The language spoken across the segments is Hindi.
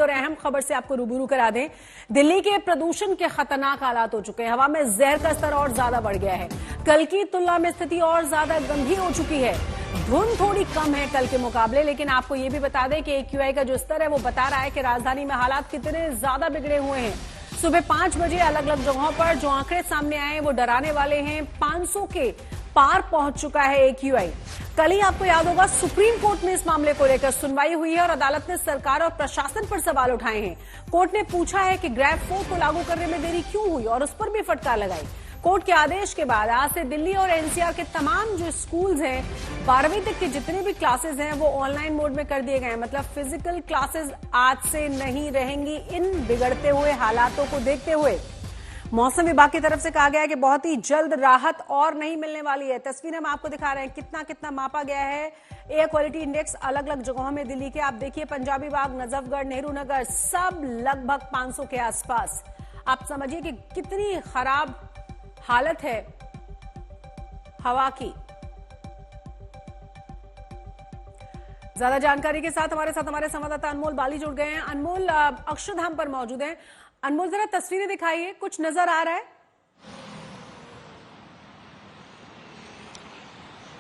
और अहम खबर से आपको रूबरू करा दें। दिल्ली के प्रदूषण के खतरनाक हालात हो चुके हैं। हवा में जहर का स्तर और ज्यादा बढ़ गया है। कल की तुलना में स्थिति और ज्यादा गंभीर हो चुकी है। धुंध थोड़ी कम है कल के मुकाबले, लेकिन आपको यह भी बता दें कि AQI का जो स्तर है वो बता रहा है कि राजधानी में हालात कितने ज्यादा बिगड़े हुए हैं। सुबह 5 बजे अलग अलग जगहों पर जो आंकड़े सामने आए वो डराने वाले हैं। 500 के पार पहुंच चुका है AQI। कल ही आपको याद होगा सुप्रीम कोर्ट में इस मामले को लेकर सुनवाई हुई है और अदालत ने सरकार और प्रशासन पर सवाल उठाए हैं। कोर्ट ने पूछा है कि ग्रैब 4 को लागू करने में देरी क्यों हुई और उस पर भी फटकार लगाई। कोर्ट के आदेश के बाद आज से दिल्ली और NCR के तमाम जो स्कूल्स हैं, 12वीं तक के जितने भी क्लासेस हैं वो ऑनलाइन मोड में कर दिए गए हैं। मतलब फिजिकल क्लासेस आज से नहीं रहेंगी। इन बिगड़ते हुए हालातों को देखते हुए मौसम विभाग की तरफ से कहा गया है कि बहुत ही जल्द राहत और नहीं मिलने वाली है। तस्वीर हम आपको दिखा रहे हैं कितना कितना मापा गया है एयर क्वालिटी इंडेक्स अलग अलग जगहों में दिल्ली के। आप देखिए पंजाबी बाग, नजफगढ़, नेहरू नगर सब लगभग 500 के आसपास। आप समझिए कि कितनी खराब हालत है हवा की। ज्यादा जानकारी के साथ हमारे संवाददाता अनमोल बाली जुड़ गए हैं। अनमोल अक्षरधाम पर मौजूद हैं। अनमोल जरा तस्वीरें दिखाइए, कुछ नजर आ रहा है?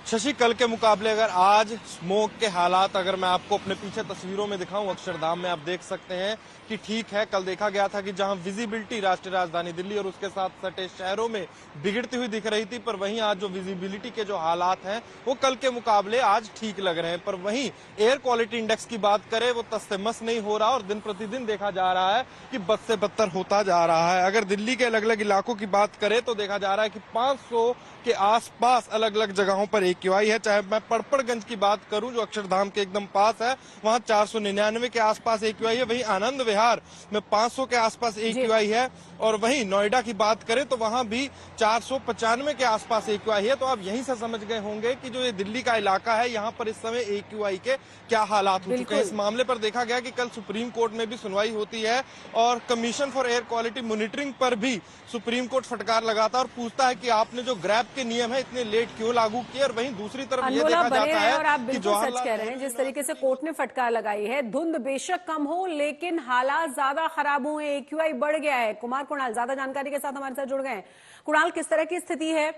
शशि, कल के मुकाबले अगर आज स्मोक के हालात अगर मैं आपको अपने पीछे तस्वीरों में दिखाऊं, अक्षरधाम में आप देख सकते हैं कि ठीक है। कल देखा गया था कि जहां विजिबिलिटी राष्ट्रीय राजधानी दिल्ली और उसके साथ सटे शहरों में बिगड़ती हुई दिख रही थी, पर वहीं आज जो विजिबिलिटी के जो हालात हैं वो कल के मुकाबले आज ठीक लग रहे हैं। पर वहीं एयर क्वालिटी इंडेक्स की बात करें वो तस से मस नहीं हो रहा और दिन प्रतिदिन देखा जा रहा है कि बद से बदतर होता जा रहा है। अगर दिल्ली के अलग अलग इलाकों की बात करें तो देखा जा रहा है कि 500 के आसपास अलग अलग जगहों पर AQI है। चाहे मैं पड़पड़गंज की बात करूं जो अक्षरधाम के एकदम पास है, वहां 499 के आसपास AQI है। वहीं आनंद विहार में 500 के आसपास AQI है और वहीं नोएडा की बात करें तो वहां भी 495 के आसपास AQI है। तो आप यहीं से समझ गए होंगे कि जो ये दिल्ली का इलाका है यहाँ पर इस समय AQI के क्या हालात हो चुके हैं। इस मामले पर देखा गया कि कल सुप्रीम कोर्ट में भी सुनवाई होती है और commission for air quality monitoring पर भी सुप्रीम कोर्ट फटकार लगाता है और पूछता है कि आपने जो ग्रैब के नियम है इतने लेट क्यों लागू किए। और वहीं दूसरी तरफ ये देखा जाता है और आप बिल्कुल सच कह रहे हैं, जिस तरीके से कोर्ट ने फटकार लगाई है। धुंध बेशक कम हो लेकिन हालात ज्यादा खराब हुए, AQI बढ़ गया है। कुमार कुणाल ज्यादा जानकारी के साथ हमारे साथ जुड़ गए हैं। कुणाल, किस तरह की स्थिति है,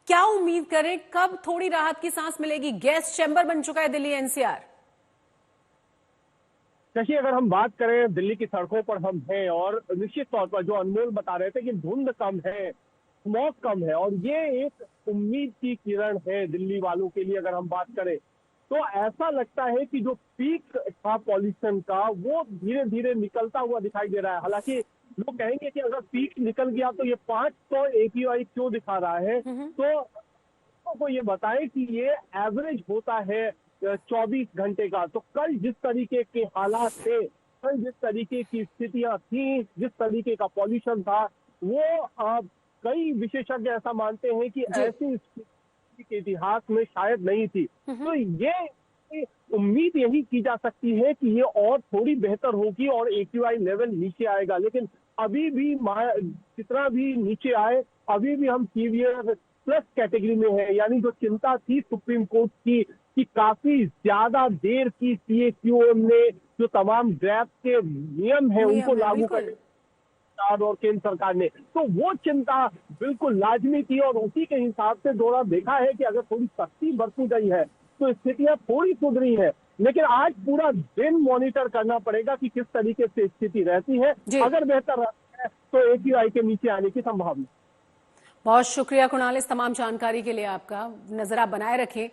क्या उम्मीद करें, कब थोड़ी राहत की सांस मिलेगी? गैस चैम्बर बन चुका है दिल्ली NCR। देखिए, अगर हम बात करें दिल्ली की सड़कों पर हम हैं और निश्चित तौर पर जो अनमोल बता रहे थे कि धुंध कम है, स्मॉग कम है और ये एक उम्मीद की किरण है दिल्ली वालों के लिए। अगर हम बात करें तो ऐसा लगता है कि जो पीक था पॉल्यूशन का वो धीरे धीरे निकलता हुआ दिखाई दे रहा है। हालांकि लोग कहेंगे कि अगर पीक निकल गया तो ये 500 AQI क्यों दिखा रहा है, तो आपको ये बताएं कि ये एवरेज होता है 24 घंटे का। तो कल जिस तरीके के हालात थे, कल जिस तरीके की स्थितियां थी, जिस तरीके का पॉल्यूशन था, वो कई विशेषज्ञ ऐसा मानते हैं कि ऐसी स्थिति के इतिहास में शायद नहीं थी। तो ये उम्मीद यही की जा सकती है कि ये और थोड़ी बेहतर होगी और AQI लेवल नीचे आएगा। लेकिन अभी भी जितना भी नीचे आए, अभी भी हम सीवियर प्लस कैटेगरी में है। यानी जो चिंता थी सुप्रीम कोर्ट की कि काफी ज्यादा देर की CAQM ने जो तमाम ग्रैब के नियम है उनको लागू कर और केंद्र सरकार ने, तो वो चिंता बिल्कुल लाजमी थी और उसी के हिसाब से दौरा देखा है कि अगर थोड़ी सख्ती बरती गई है तो स्थितियां थोड़ी सुधरी है। लेकिन आज पूरा दिन मॉनिटर करना पड़ेगा कि किस तरीके से स्थिति रहती है। अगर बेहतर रहती है तो AQI के नीचे आने की संभावना। बहुत शुक्रिया कुणाल इस तमाम जानकारी के लिए। आपका नजर आप बनाए रखें।